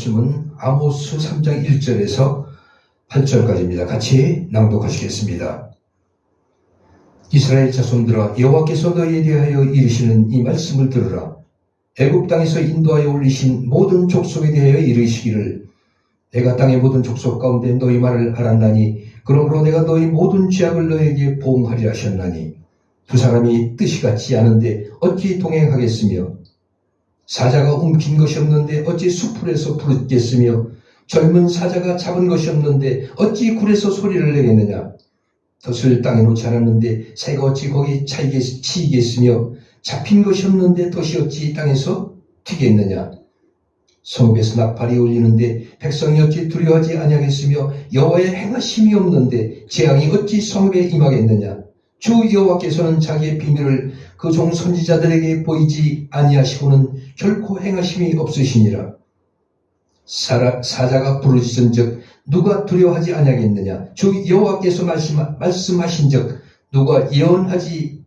말씀은 아모스 3장 1절에서 8절까지입니다. 같이 낭독하시겠습니다. 이스라엘 자손들아, 여호와께서 너희에 대하여 이르시는 이 말씀을 들으라. 애굽 땅에서 인도하여 올리신 모든 족속에 대하여 이르시기를, 내가 땅의 모든 족속 가운데 너희 말을 알았나니 그러므로 내가 너희 모든 죄악을 너희에게 보응하리라 하셨나니, 두 사람이 뜻이 같지 않은데 어찌 동행하겠으며, 사자가 움킨 것이 없는데 어찌 수풀에서 부르겠으며, 젊은 사자가 잡은 것이 없는데 어찌 굴에서 소리를 내겠느냐. 덫을 땅에 놓지 않았는데 새가 어찌 거기 치이겠으며, 잡힌 것이 없는데 덫이 어찌 땅에서 튀겠느냐. 성읍에서 나팔이 울리는데 백성이 어찌 두려워하지 아니하겠으며, 여호와의 행하심이 없는데 재앙이 어찌 성읍에 임하겠느냐. 주 여호와께서는 자기의 비밀을 그 종 선지자들에게 보이지 아니하시고는 결코 행하심이 없으시니라. 사자가 부르짖은즉 누가 두려워하지 아니하겠느냐. 주 여호와께서 말씀하신즉 누가 예언하지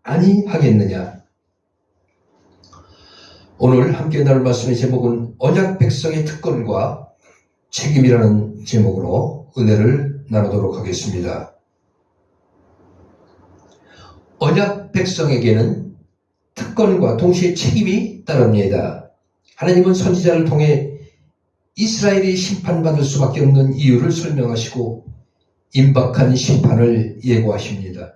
아니하겠느냐. 오늘 함께 나눌 말씀의 제목은 언약 백성의 특권과 책임이라는 제목으로 은혜를 나누도록 하겠습니다. 언약 백성에게는 특권과 동시에 책임이 따릅니다. 하나님은 선지자를 통해 이스라엘이 심판받을 수밖에 없는 이유를 설명하시고 임박한 심판을 예고하십니다.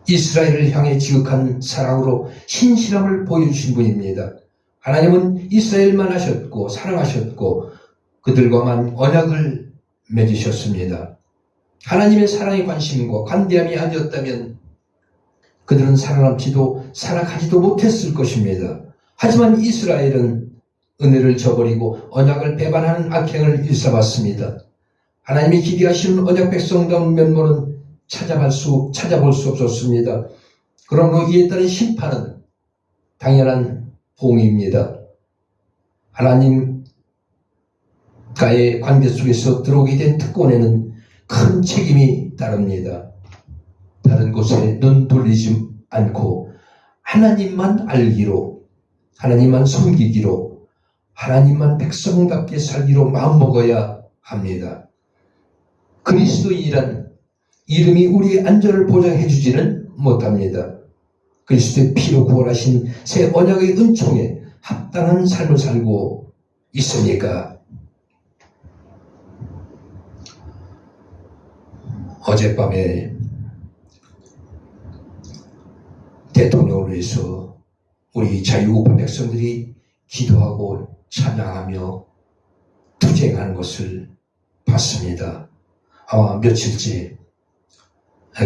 이스라엘을 향해 지극한 사랑으로 신실함을 보여주신 분입니다. 하나님은 이스라엘만 하셨고 사랑하셨고 그들과만 언약을 맺으셨습니다. 하나님의 사랑의 관심과 관대함이 아니었다면 그들은 살아남지도 살아가지도 못했을 것입니다. 하지만 이스라엘은 은혜를 저버리고 언약을 배반하는 악행을 일삼았습니다. 하나님이 기대하시는 언약 백성다운 면모는 찾아볼 수 없었습니다. 그러므로 이에 따른 심판은 당연한 보응입니다. 하나님과의 관계 속에서 들어오게 된 특권에는 큰 책임이 따릅니다. 다른 곳에 눈 돌리지 않고 하나님만 알기로, 하나님만 섬기기로, 하나님만 백성답게 살기로 마음먹어야 합니다. 그리스도인이란 이름이 우리의 안전을 보장해 주지는 못합니다. 그리스도의 피로 구원하신 새 언약의 은총에 합당한 삶을 살고 있으니까. 어젯밤에 대통령을 위해서 우리 자유우파 백성들이 기도하고 찬양하며 투쟁하는 것을 봤습니다. 며칠째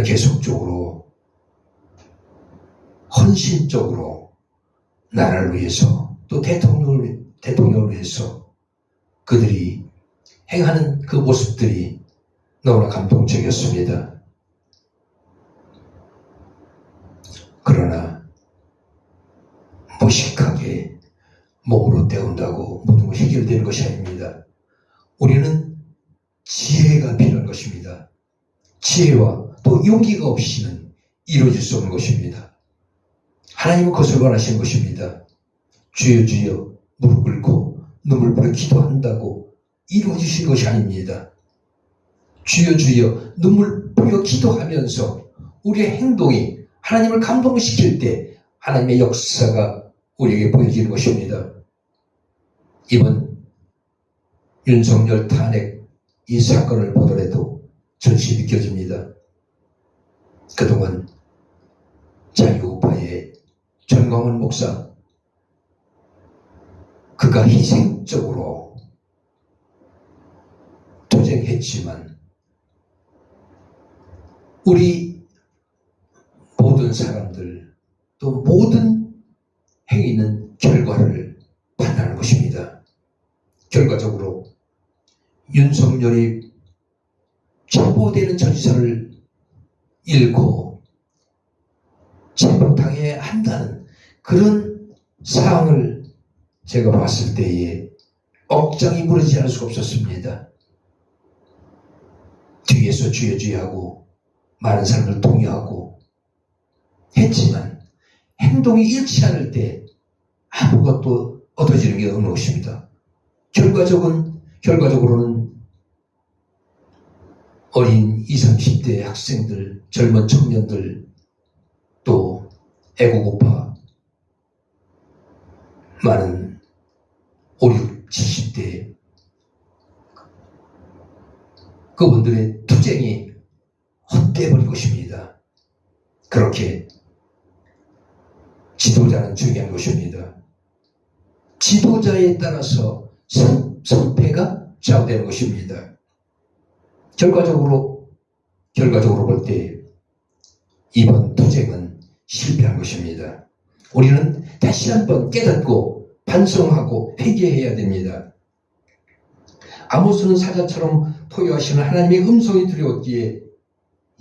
계속적으로 헌신적으로 나라를 위해서 또 대통령을 위해서 그들이 행하는 그 모습들이 너무나 감동적이었습니다. 그러나 무식하게 몸으로 때운다고 모든 것이 해결되는 것이 아닙니다. 우리는 지혜가 필요한 것입니다. 지혜와 또 용기가 없이는 이루어질 수 없는 것입니다. 하나님은 그것을 원하시는 것입니다. 주여 주여 무릎 꿇고 눈물 뿌려 기도한다고 이루어지신 것이 아닙니다. 주여 주여 눈물 뿌려 기도하면서 우리의 행동이 하나님을 감동시킬 때 하나님의 역사가 우리에게 보여지는 것입니다. 이번 윤석열 탄핵 이 사건을 보더라도 절실히 느껴집니다. 그동안 자유우파의 전광훈 목사, 그가 희생적으로 투쟁했지만 우리 모든 사람들 또 모든 행위는 결과를 판단하는 것입니다. 결과적으로 윤석열이 체포되는 전지서를 읽고 체포당해야 한다는 그런 사항을 제가 봤을 때에 억장이 무너지지 않을 수가 없었습니다. 뒤에서 주여주여하고 많은 사람을 동요하고 했지만 행동이 일치 않을 때 아무것도 얻어지는 게 없는 것입니다. 결과적으로는 어린 20, 30대 학생들, 젊은 청년들, 또 애국우파 많은 5, 6, 70대 그분들의 투쟁이 헛되어버린 것입니다. 그렇게 지도자는 중요한 것입니다. 지도자에 따라서 성패가 좌우되는 것입니다. 결과적으로 볼 때 이번 투쟁은 실패한 것입니다. 우리는 다시 한번 깨닫고 반성하고 회개해야 됩니다. 아모스는 사자처럼 포효하시는 하나님의 음성이 두려웠기에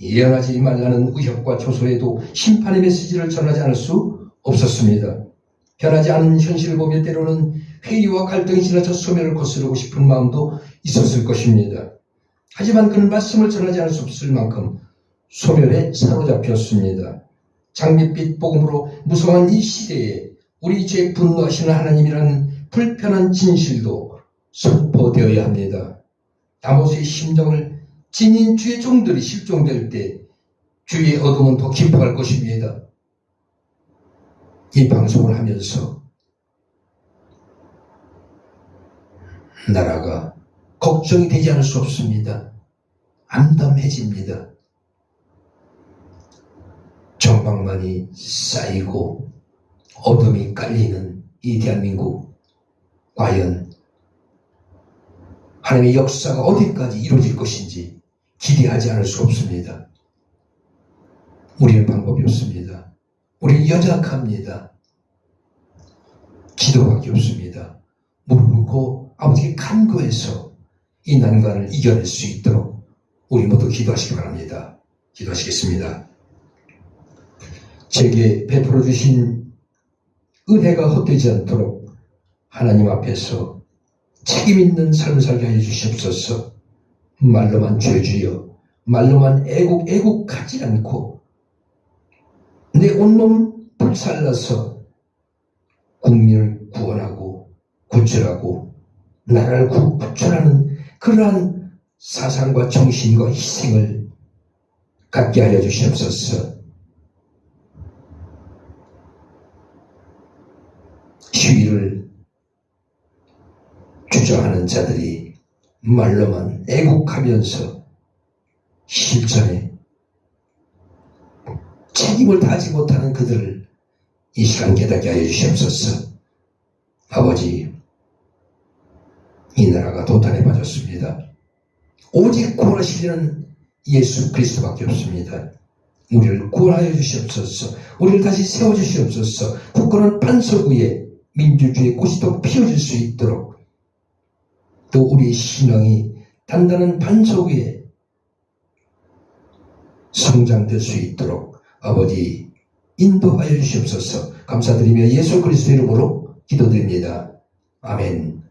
예언하지 말라는 의협과 조소에도 심판의 메시지를 전하지 않을 수 없었습니다. 변하지 않은 현실을 보며 때로는 회의와 갈등이 지나쳐 소멸을 거스르고 싶은 마음도 있었을 것입니다. 하지만 그는 말씀을 전하지 않을 수 없을 만큼 소멸에 사로잡혔습니다. 장밋빛 복음으로 무성한 이 시대에 우리 죄 분노하시는 하나님이라는 불편한 진실도 선포되어야 합니다. 아모스의 심정을 지닌 주의 종들이 실종될 때 주의 어둠은 더 깊어갈 것입니다. 이 방송을 하면서 나라가 걱정이 되지 않을 수 없습니다. 암담해집니다. 정방만이 쌓이고 어둠이 깔리는 이 대한민국, 과연 하나님의 역사가 어디까지 이루어질 것인지 기대하지 않을 수 없습니다. 우리는 방법이 없습니다. 우리는 연약합니다. 기도밖에 없습니다. 무릎 꿇고 아버지께 간구해서 이 난관을 이겨낼 수 있도록 우리 모두 기도하시기 바랍니다. 기도하시겠습니다. 제게 베풀어 주신 은혜가 헛되지 않도록 하나님 앞에서 책임 있는 삶을 살게 하여 주시옵소서. 말로만 죄주여, 말로만 애국하지 않고 내 온몸 불살라서 국민을 구원하고 구출하고 나라를 구출하는 그러한 사상과 정신과 희생을 갖게 하여 주시옵소서. 시위를 주장하는 자들이 말로만 애국하면서 실전에 책임을 다하지 못하는 그들을 이 시간 깨닫게 하여 주시옵소서. 아버지, 이 나라가 도탄에 빠졌습니다. 오직 구원하시려는 예수 그리스도밖에 없습니다. 우리를 구원하여 주시옵소서. 우리를 다시 세워주시옵소서. 굳건한 반석 위에 민주주의의 꽃이 더 피어질 수 있도록, 또 우리의 신앙이 단단한 반석 위에 성장될 수 있도록 아버지 인도하여 주시옵소서. 감사드리며 예수 그리스도 이름으로 기도드립니다. 아멘.